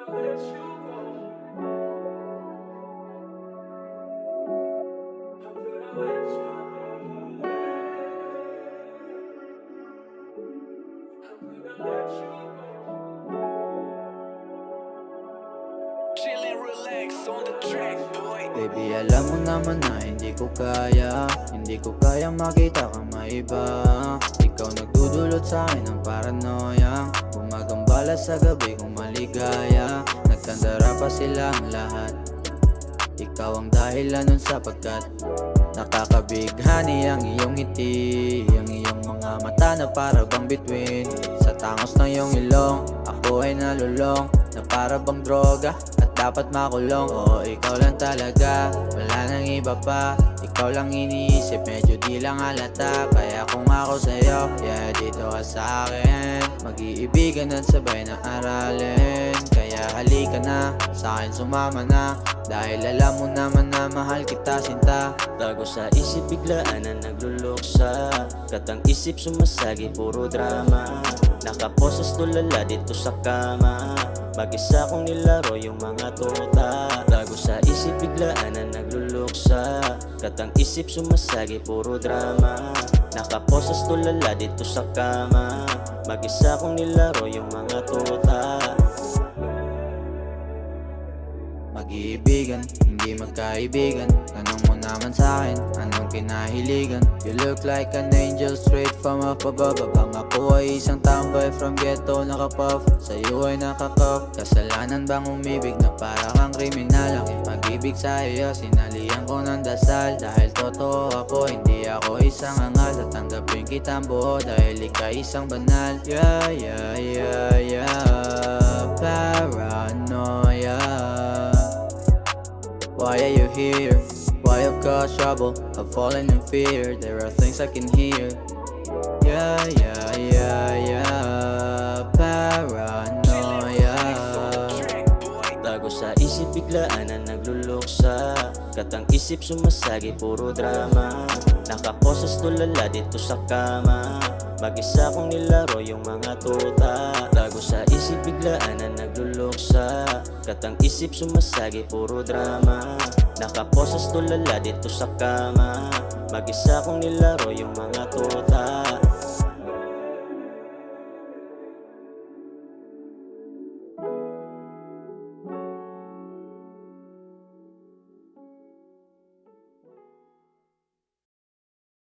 Chillin', relax on the track, boy. Baby, alam mo naman na hindi ko kaya makita kang maiba. Ikaw nagdudulot sa akin ng paranoia, gumagambala sa gabi kung maligaya. Nagkandara pa silang lahat, ikaw ang dahilan nun sapagkat nakakabighani ang iyong ngiti, ang iyong mga mata na para bang bituin. Sa tangos ng iyong ilong, ako ay nalulong na para bang droga at dapat makulong. Oo, ikaw lang talaga, wala nang iba pa. Ikaw lang iniisip, medyo di lang halata. Kaya kung ako sa'yo, yeah, dito ka sa'kin. Mag-iibigan at sabay na aralin. Kaya halika na, sa'kin sumama na, dahil alam mo naman na mahal kita sinta. Tago sa isip biglaan na nagluluksa, katang isip sumasagi puro drama. Nakaposes tulala dito sa kama, mag-isa kong nilaro yung mga tuta. Tago sa isip biglaan na nagluluksa, katang isip sumasagi puro drama. Nakaposes tulala dito sa kama, mag-isa kong nilaro yung mga tuta. Mag-iibigan, hindi magkaibigan. Tanong mo naman sa'kin, anong kinahiligan? You look like an angel straight from up above. Abang ako ay isang tambay from ghetto nakapuff, sa'yo ay nakakaf. Kasalanan bang umibig na para kang kriminal? Ang pag-ibig sa iyo, sinalihan ko ng dasal. Dahil totoo ako, hindi ako isang angal. Tatanggapin kitang buo dahil ika'y isang banal. Yeah, yeah, yeah, yeah, paranoia. Why are you here? Why I've caused trouble? I've fallen in fear. There are things I can hear. Yeah, yeah, yeah, yeah, paranoia. Tago sa isip biglaan na nagluluksa, katang isip sumasagi puro drama. Nakaposes tulala dito sa kama, mag-isa kong nilaro yung mga tuta. Tago sa isip biglaan na nagluluksa, katang isip sumasagi puro drama. Nakaposes tulala dito sa kama, mag-isa kong nilaro yung mga